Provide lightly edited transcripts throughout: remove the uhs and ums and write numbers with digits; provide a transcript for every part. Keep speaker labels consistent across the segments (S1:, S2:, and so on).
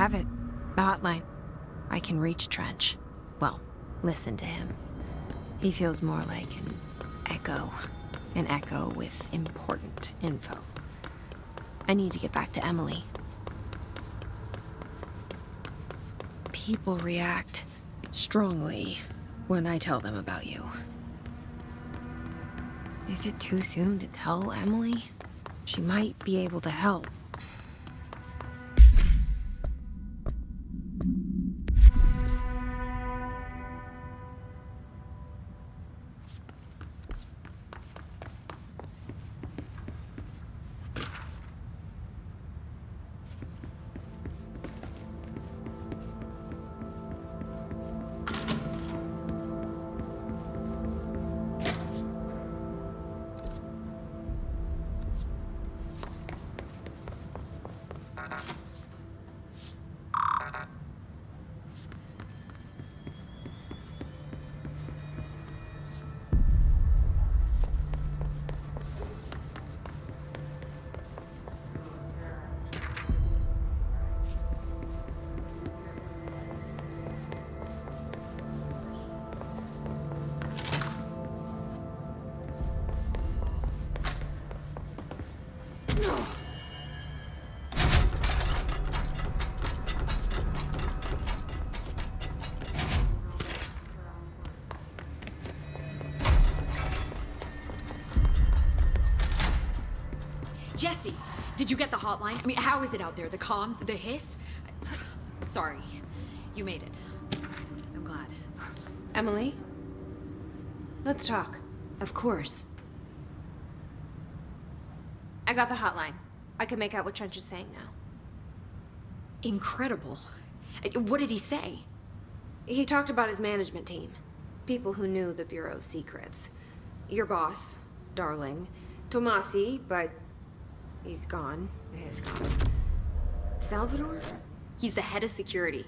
S1: have it. The hotline. I can reach Trench. Well, listen to him. He feels more like an echo. An echo with important info. I need to get back to Emily. People react strongly when I tell them about you. Is it too soon to tell Emily? She might be able to help.
S2: Jesse, did you get the hotline? I mean, how is it out there? The comms? The hiss? Sorry. You made it. I'm glad.
S1: Emily? Let's talk.
S2: Of course.
S1: I got the hotline. I can make out what Trench is saying now.
S2: Incredible. What did he say?
S1: He talked about his management team. People who knew the Bureau's secrets. Your boss, Darling. Tomasi, but he's gone. He's gone. Salvador?
S2: He's the head of security.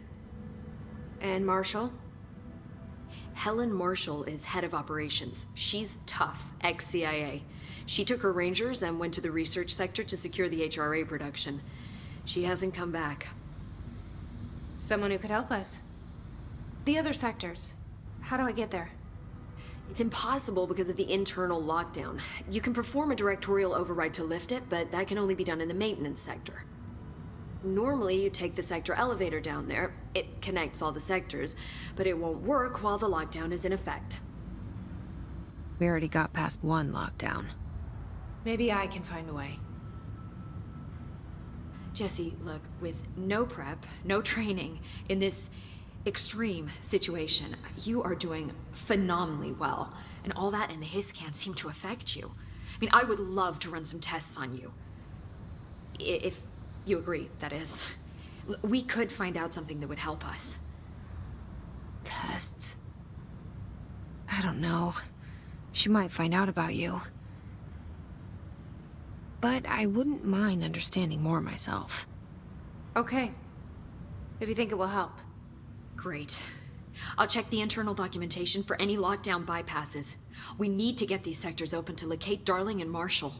S1: And Marshall?
S2: Helen Marshall is head of operations. She's tough, ex-CIA. She took her rangers and went to the research sector to secure the HRA production. She hasn't come back.
S1: Someone who could help us. The other sectors. How do I get there?
S2: It's impossible because of the internal lockdown. You can perform a directorial override to lift it, but that can only be done in the maintenance sector. Normally, you take the sector elevator down there. It connects all the sectors, but it won't work while the lockdown is in effect.
S1: We already got past one lockdown. Maybe I can find a way.
S2: Jesse, look, with no prep, no training, in this extreme situation, you are doing phenomenally well. And all that and the hiss can't seem to affect you. I mean, I would love to run some tests on you. If you agree, that is. We could find out something that would help us.
S1: Tests? I don't know. She might find out about you. But I wouldn't mind understanding more myself. Okay. If you think it will help.
S2: Great. I'll check the internal documentation for any lockdown bypasses. We need to get these sectors open to locate Darling and Marshall.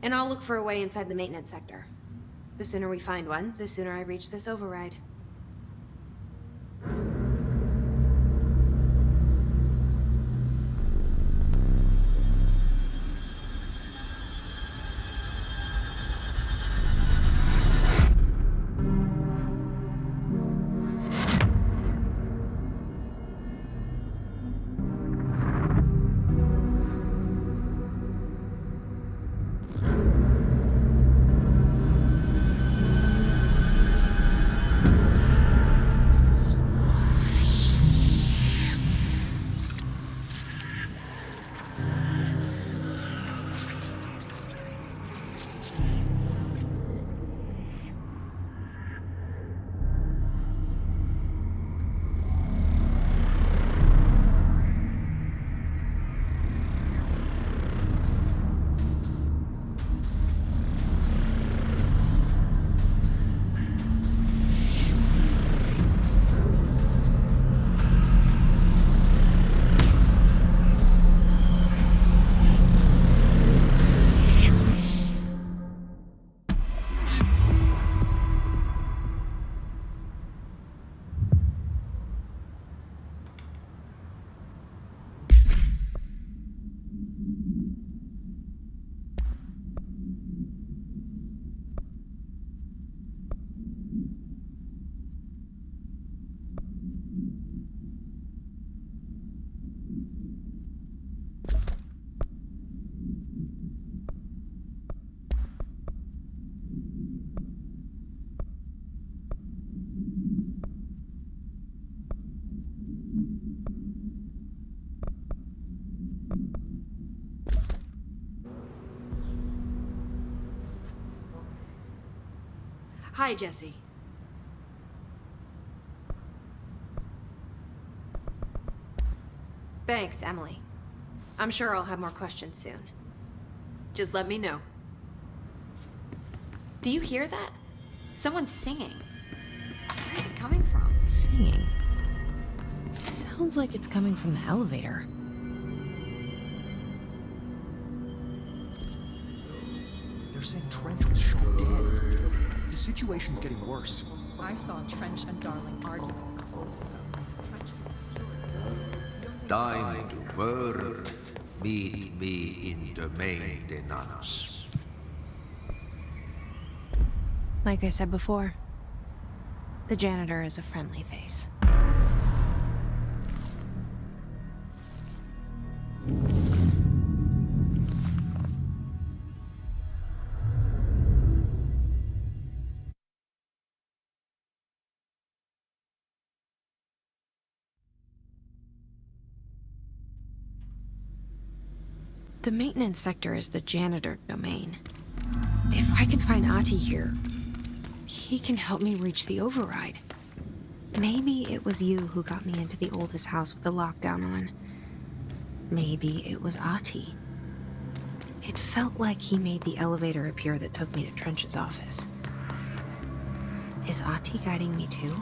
S1: And I'll look for a way inside the maintenance sector. The sooner we find one, the sooner I reach this override.
S2: Hi, Jesse.
S1: Thanks, Emily. I'm sure I'll have more questions soon.
S2: Just let me know. Do you hear that? Someone's singing. Where's it coming from?
S1: Singing? Sounds like it's coming from the elevator.
S3: They're saying Trench was shot dead. The situation's getting worse.
S4: I saw Trench and Darling arguing a couple weeks ago. Trench was furious.
S5: Time to work. Meet me in the maintenance.
S1: Like I said before, the janitor is a friendly face. The maintenance sector is the janitor domain. If I can find Ahti here, he can help me reach the override. Maybe it was you who got me into the oldest house with the lockdown on. Maybe it was Ahti. It felt like he made the elevator appear that took me to Trench's office. Is Ahti guiding me too?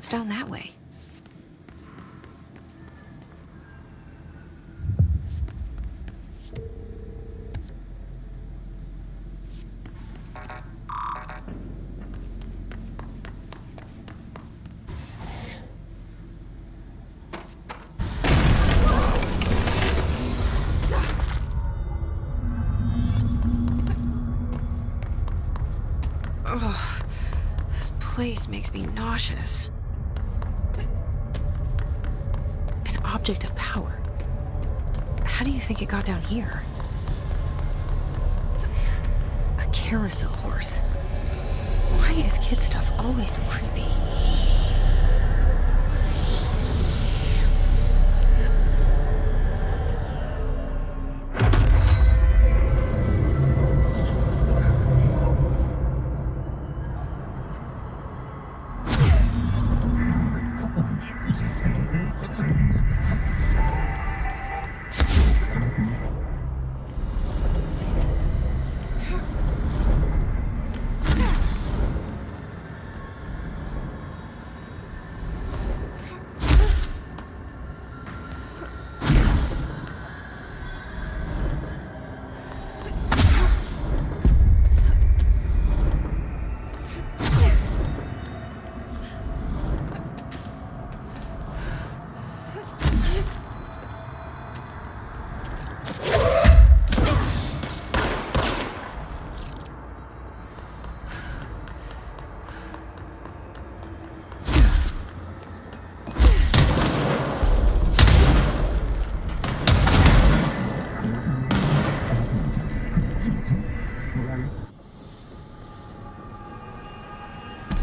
S1: What's down that way? Ugh, this place makes me nauseous. An object of power. How do you think it got down here? A carousel horse. Why is kid stuff always so creepy?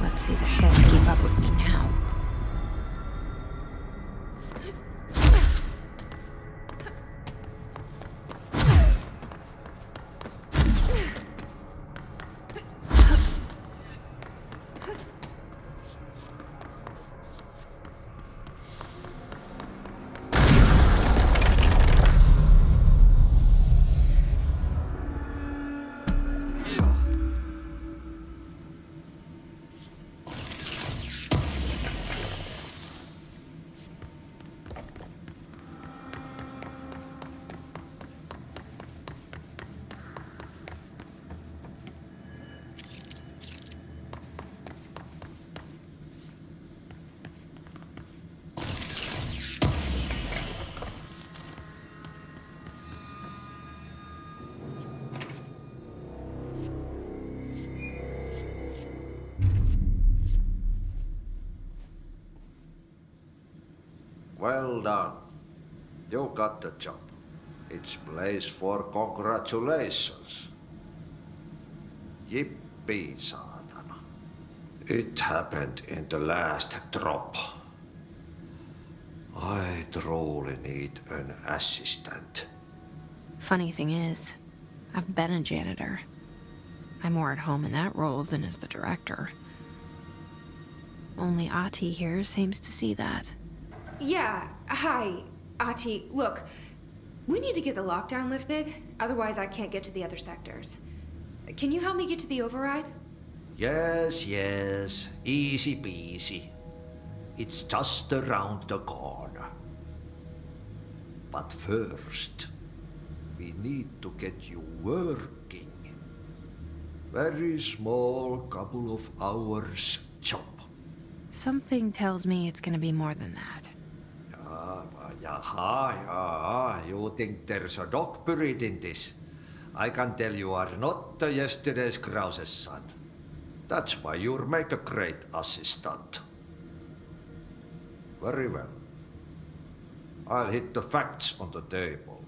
S1: Let's see the Hess keep up with me now.
S5: Well done. You got the job. It's place for congratulations. Yippee, saatana. It happened in the last drop. I truly need an assistant.
S1: Funny thing is, I've been a janitor. I'm more at home in that role than as the director. Only Ahti here seems to see that.
S6: Yeah, hi, Ahti. Look, we need to get the lockdown lifted, otherwise I can't get to the other sectors. Can you help me get to the override?
S5: Yes, easy peasy. It's just around the corner. But first, we need to get you working. Very small, couple of hours job.
S1: Something tells me it's gonna be more than that.
S5: You think there's a dog buried in this? I can tell you are not yesterday's Krause's son. That's why you'll make a great assistant. Very well. I'll hit the facts on the table.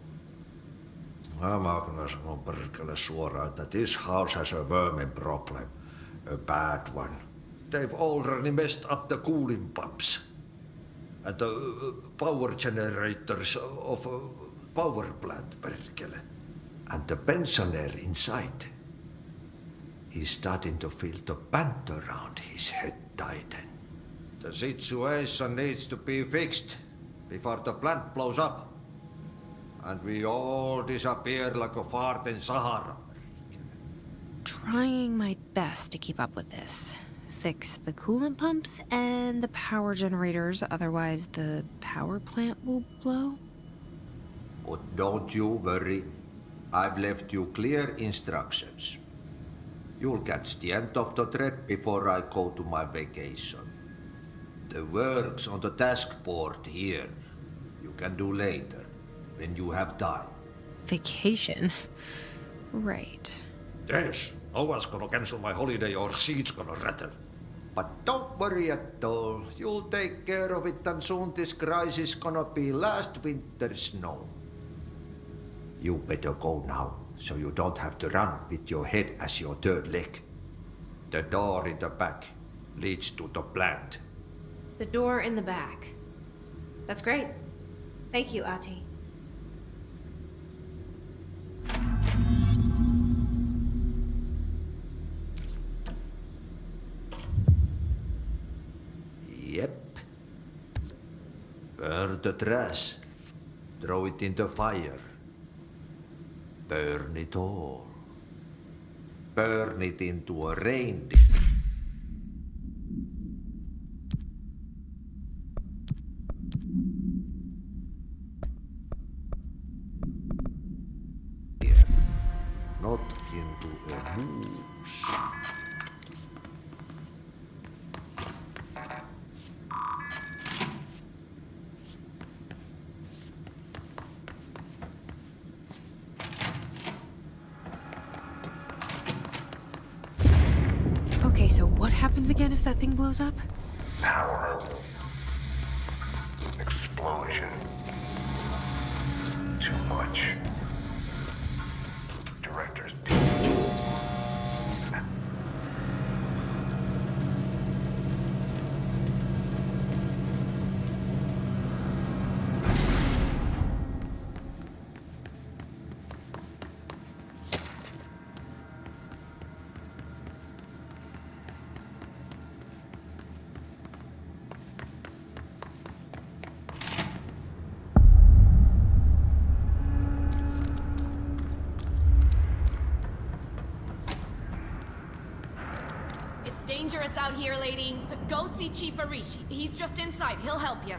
S5: Mä kyllä sanon perkele suoraan, that this house has a vermin problem. A bad one. They've already messed up the cooling pumps. And the power generators of a power plant, perkele. And the pensioner inside is starting to feel the band around his head tighten. The situation needs to be fixed before the plant blows up. And we all disappear like a fart in Sahara.
S1: Trying my best to keep up with this. fix the coolant pumps and the power generators, otherwise the power plant will blow?
S5: But don't you worry. I've left you clear instructions. You'll catch the end of the thread before I go to my vacation. The work's on the task board here. You can do later, when you have time.
S1: Vacation? Right.
S5: Yes, no one's gonna cancel my holiday or seat's gonna rattle. But don't worry at all. You'll take care of it, and soon this crisis gonna be last winter's snow. You better go now, so you don't have to run with your head as your third leg. The door in the back leads to the plant.
S6: The door in the back. That's great. Thank you, Ahti.
S5: Yep. Burn the trash. Throw it in the fire. Burn it all. Burn it into a reindeer. Not into a moose.
S1: Okay, so what happens again if that thing blows up?
S7: Power. Explosion. Too much. Director's
S8: dangerous out here, lady. Go see Chief Arish. He's just inside. He'll help you.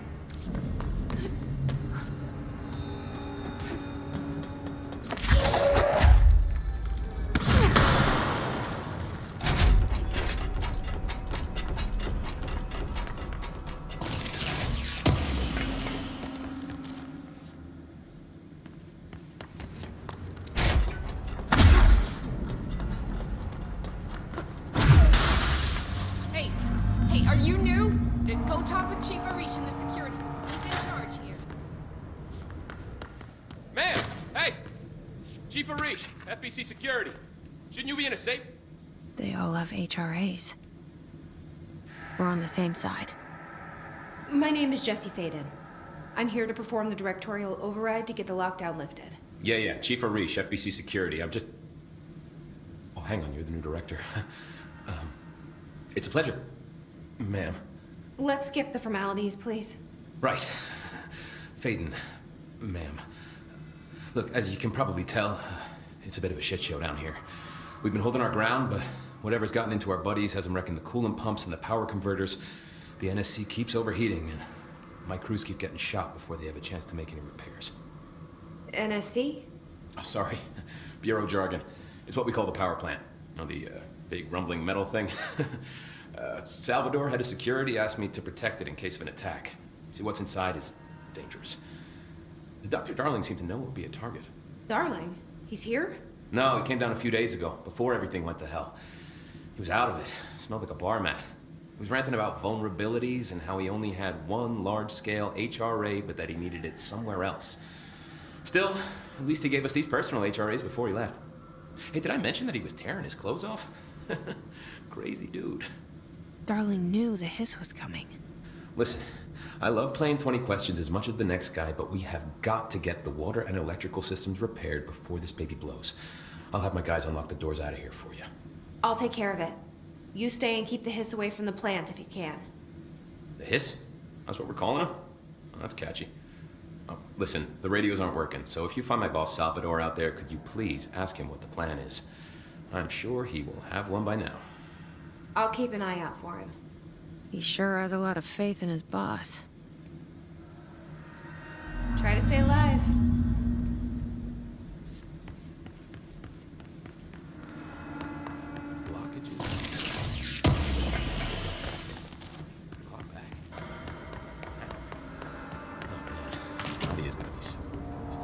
S8: Hey, are you new? Go talk with Chief Arish in the security booth. He's in charge here.
S9: Ma'am! Hey! Chief Arish, FBC Security. Shouldn't you be in a safe?
S1: They all have HRAs. We're on the same side.
S6: My name is Jesse Fadens. I'm here to perform the Directorial Override to get the lockdown lifted.
S9: Yeah, Chief Arish, FBC Security. I'm just... Oh, hang on, you're the new director. It's a pleasure. Ma'am.
S6: Let's skip the formalities, please.
S9: Right. Faden, ma'am. Look, as you can probably tell, it's a bit of a shit show down here. We've been holding our ground, but whatever's gotten into our buddies has them wrecking the coolant pumps and the power converters. The NSC keeps overheating, and my crews keep getting shot before they have a chance to make any repairs.
S6: NSC?
S9: Oh, sorry. Bureau jargon. It's what we call the power plant. You know, the big rumbling metal thing? Salvador, head of security, asked me to protect it in case of an attack. See, what's inside is dangerous. Dr. Darling seemed to know it would be a target.
S6: Darling? He's here?
S9: No, he came down a few days ago, before everything went to hell. He was out of it. Smelled like a bar mat. He was ranting about vulnerabilities and how he only had one large-scale HRA, but that he needed it somewhere else. Still, at least he gave us these personal HRAs before he left. Hey, did I mention that he was tearing his clothes off? Crazy dude.
S1: Darling knew the hiss was coming.
S9: Listen, I love playing 20 questions as much as the next guy, but we have got to get the water and electrical systems repaired before this baby blows. I'll have my guys unlock the doors out of here for you.
S6: I'll take care of it. You stay and keep the hiss away from the plant if you can.
S9: The hiss? That's what we're calling him? Oh, that's catchy. Oh, listen, the radios aren't working, so if you find my boss Salvador out there, could you please ask him what the plan is? I'm sure he will have one by now.
S6: I'll keep an eye out for him.
S1: He sure has a lot of faith in his boss.
S6: Try to stay alive.
S9: Blockages. Clock back. Oh man, Ahti is gonna be so pleased.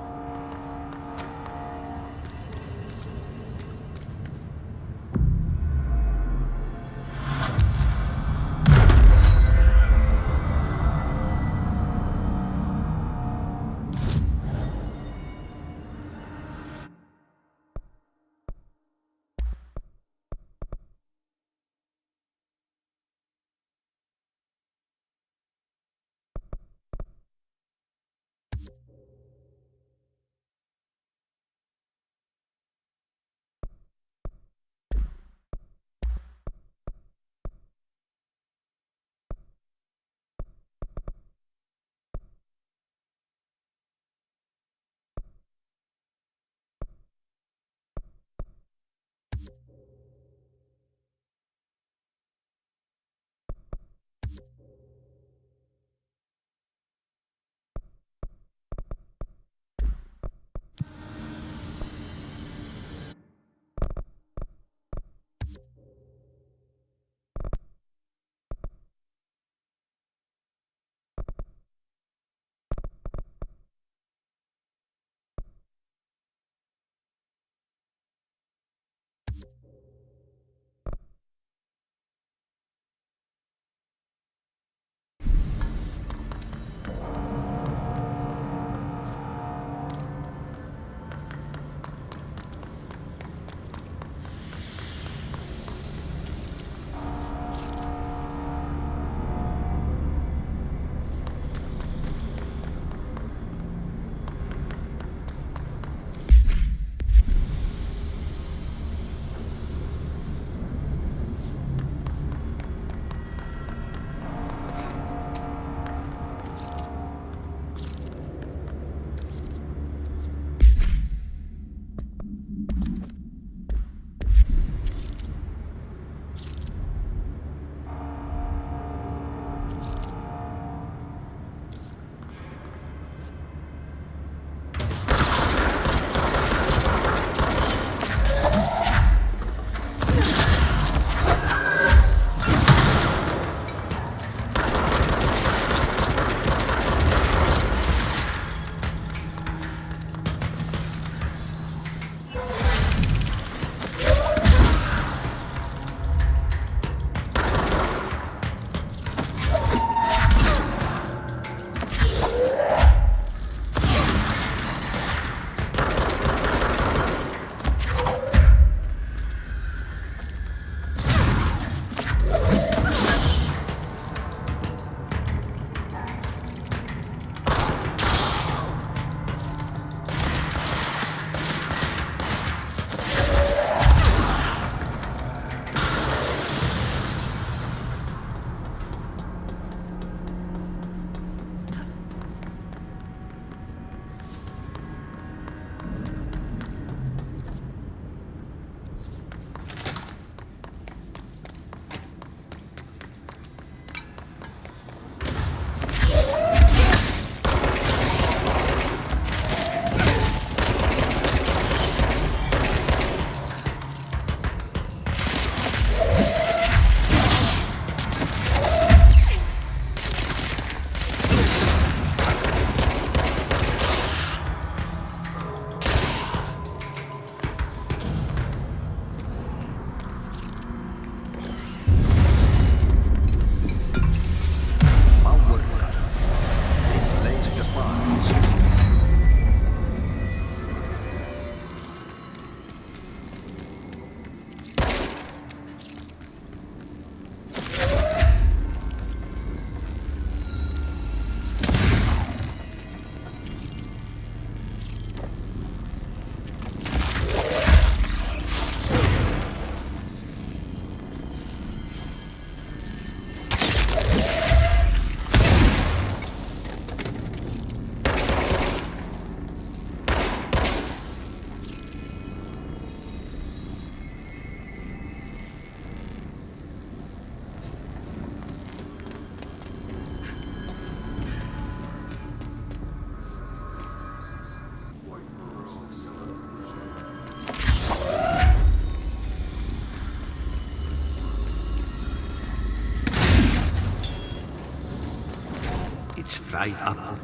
S5: right up.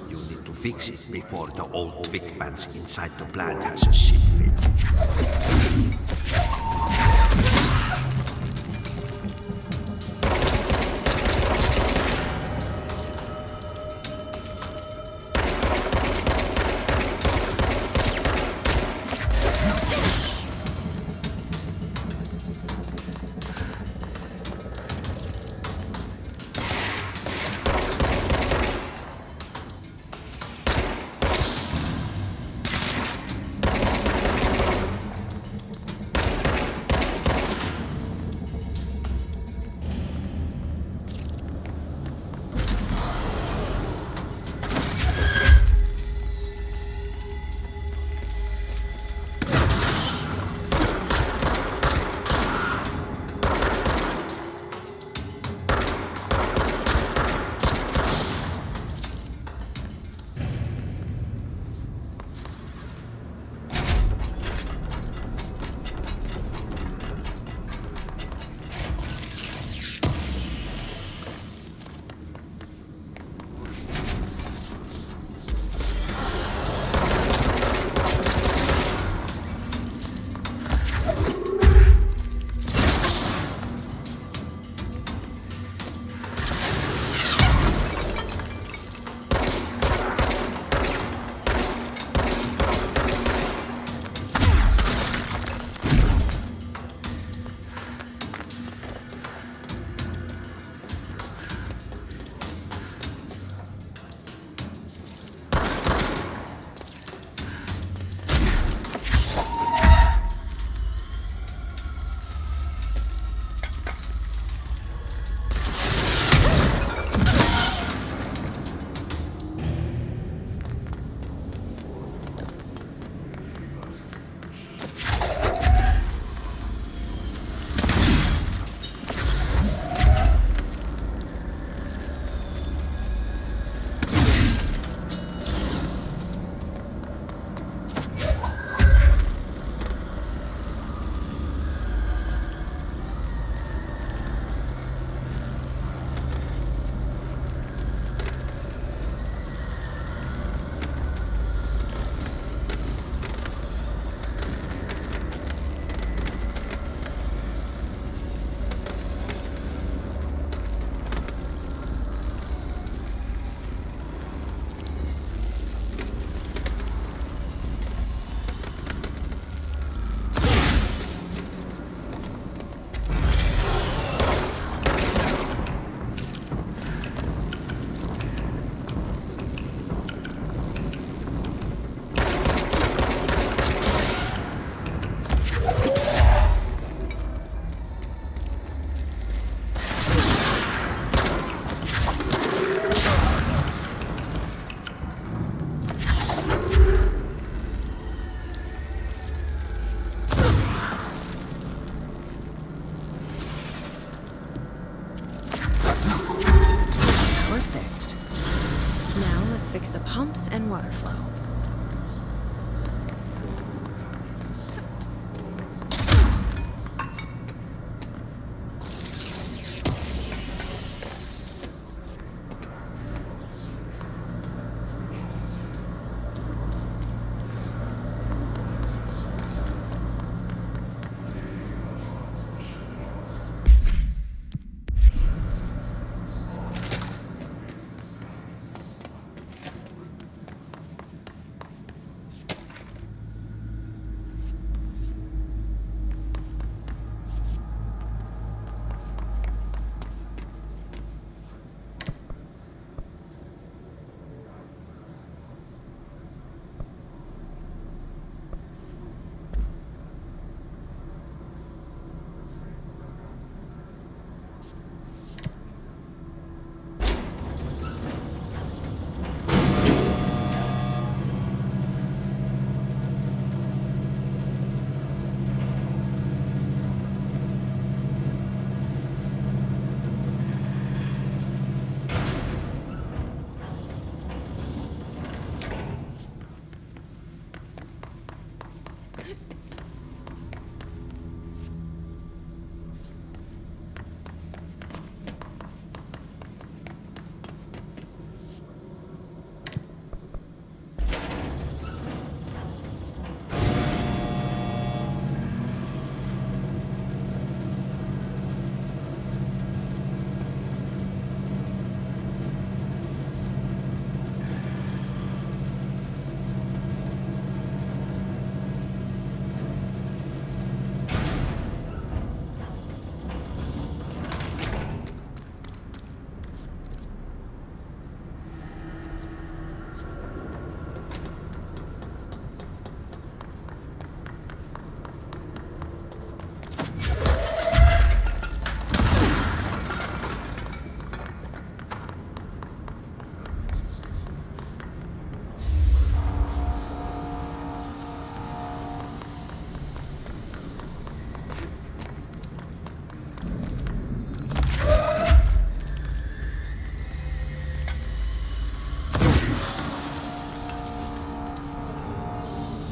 S5: You need to fix it before the old twig pants inside the plant has a shit fit.